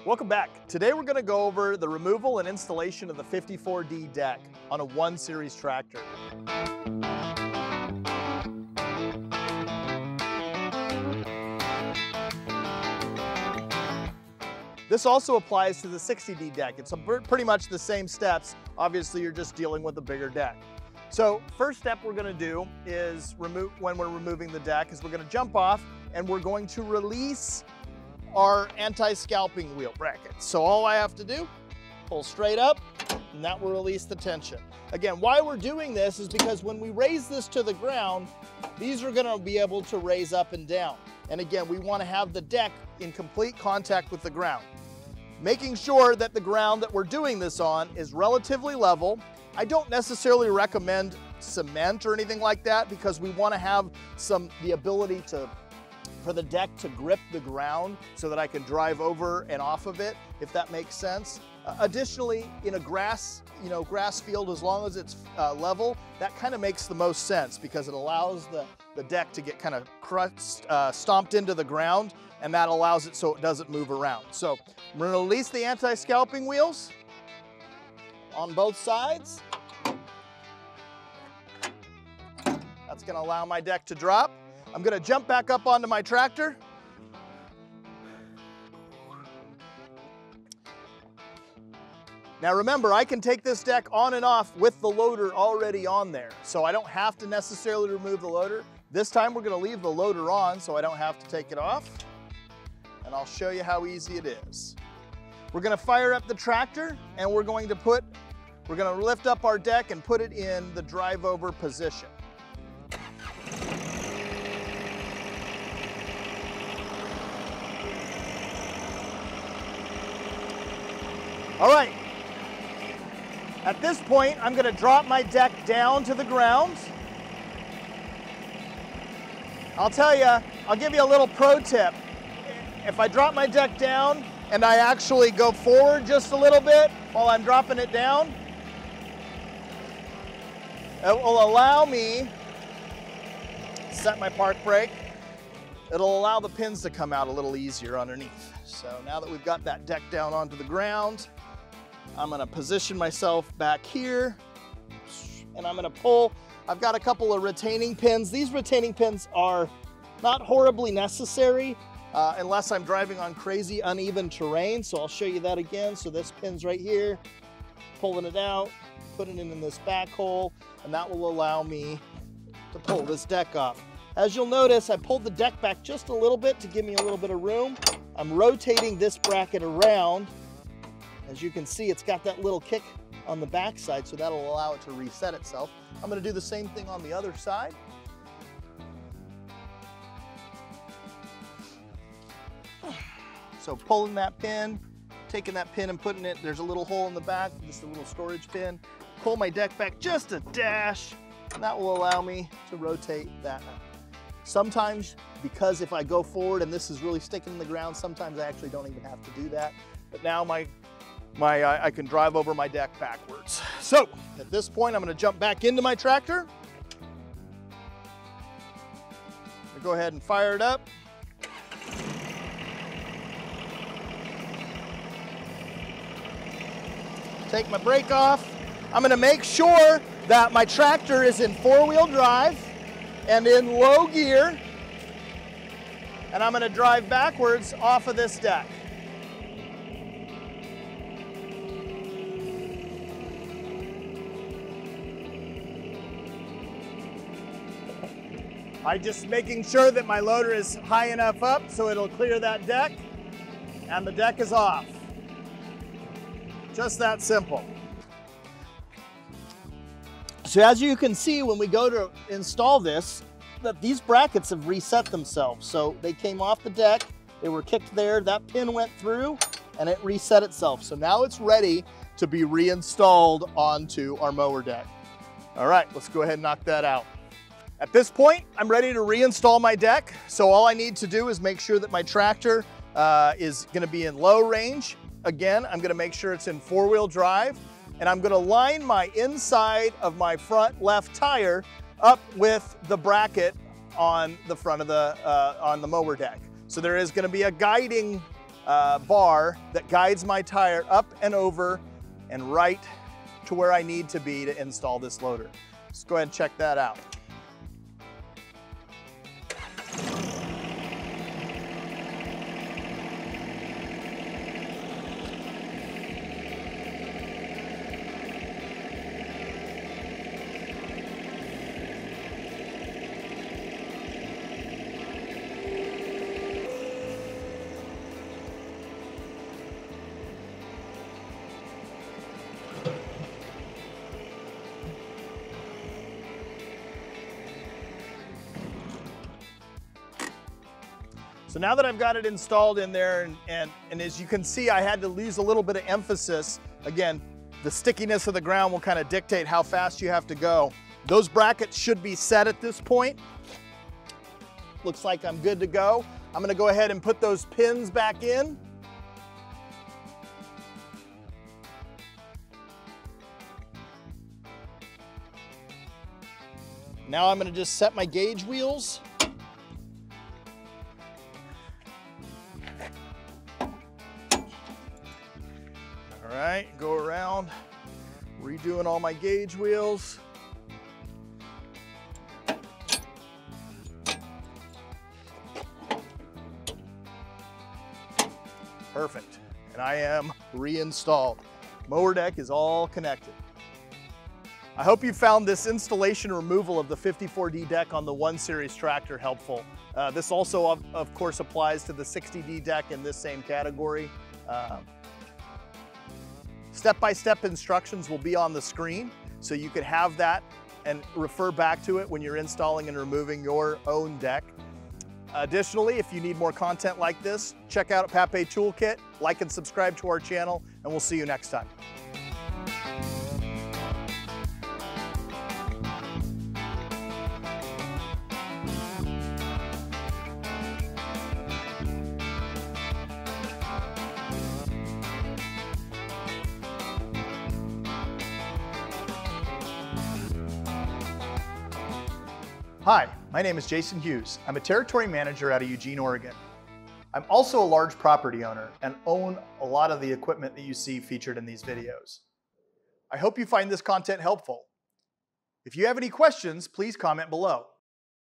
Welcome back. Today we're going to go over the removal and installation of the 54D deck on a 1 Series tractor. This also applies to the 60D deck. It's pretty much the same steps. Obviously, you're just dealing with a bigger deck. So first step we're going to do is when we're removing the deck is we're going to jump off and we're going to release our anti-scalping wheel brackets. So all I have to do, pull straight up, and that will release the tension. Again, why we're doing this is because when we raise this to the ground, these are going to be able to raise up and down. And again, we want to have the deck in complete contact with the ground. Making sure that the ground that we're doing this on is relatively level. I don't necessarily recommend cement or anything like that because we want to have the ability for the deck to grip the ground so that I can drive over and off of it, if that makes sense. Additionally, in a grass field, as long as it's level, that kind of makes the most sense because it allows the deck to get kind of stomped into the ground, and that allows it so it doesn't move around. So I'm going to release the anti-scalping wheels on both sides. That's going to allow my deck to drop. I'm going to jump back up onto my tractor. Now remember, I can take this deck on and off with the loader already on there, so I don't have to necessarily remove the loader. This time we're going to leave the loader on so I don't have to take it off, and I'll show you how easy it is. We're going to fire up the tractor and we're going to lift up our deck and put it in the drive over position. All right, at this point, I'm going to drop my deck down to the ground. I'll give you a little pro tip. If I drop my deck down and I actually go forward just a little bit while I'm dropping it down, it will allow me to set my park brake. It'll allow the pins to come out a little easier underneath. So now that we've got that deck down onto the ground, I'm going to position myself back here and I'm going to pull. I've got a couple of retaining pins. These retaining pins are not horribly necessary unless I'm driving on crazy uneven terrain. So I'll show you that again. So this pin's right here, pulling it out, putting it in this back hole, and that will allow me to pull this deck off. As you'll notice, I pulled the deck back just a little bit to give me a little bit of room. I'm rotating this bracket around. As you can see, it's got that little kick on the back side, so that'll allow it to reset itself. I'm going to do the same thing on the other side. So pulling that pin, taking that pin and putting it, there's a little hole in the back, just a little storage pin. Pull my deck back just a dash, and that will allow me to rotate that up. Sometimes, because if I go forward and this is really sticking in the ground, sometimes I actually don't even have to do that. But now I can drive over my deck backwards. So at this point, I'm going to jump back into my tractor. I'll go ahead and fire it up. Take my brake off. I'm going to make sure that my tractor is in 4-wheel drive and in low gear, and I'm going to drive backwards off of this deck. I'm just making sure that my loader is high enough up so it'll clear that deck, and the deck is off. Just that simple. So as you can see, when we go to install this, that these brackets have reset themselves. So they came off the deck, they were kicked there, that pin went through, and it reset itself. So now it's ready to be reinstalled onto our mower deck. All right, let's go ahead and knock that out. At this point, I'm ready to reinstall my deck. So all I need to do is make sure that my tractor is going to be in low range. Again, I'm going to make sure it's in 4-wheel drive, and I'm going to line my inside of my front left tire up with the bracket on the front of the on the mower deck. So there is going to be a guiding bar that guides my tire up and over and right to where I need to be to install this loader. Let's go ahead and check that out. So now that I've got it installed in there, and as you can see, I had to lose a little bit of emphasis. Again, the stickiness of the ground will kind of dictate how fast you have to go. Those brackets should be set at this point. Looks like I'm good to go. I'm gonna go ahead and put those pins back in. Now I'm gonna just set my gauge wheels. All right, go around, redoing all my gauge wheels. Perfect, and I am reinstalled. Mower deck is all connected. I hope you found this installation and removal of the 54D deck on the 1 Series tractor helpful. This also, of course, applies to the 60D deck in this same category. Step-by-step instructions will be on the screen, so you could have that and refer back to it when you're installing and removing your own deck. Additionally, if you need more content like this, check out Papé Toolkit, like and subscribe to our channel, and we'll see you next time. Hi, my name is Jason Hughes. I'm a territory manager out of Eugene, Oregon. I'm also a large property owner and own a lot of the equipment that you see featured in these videos. I hope you find this content helpful. If you have any questions, please comment below.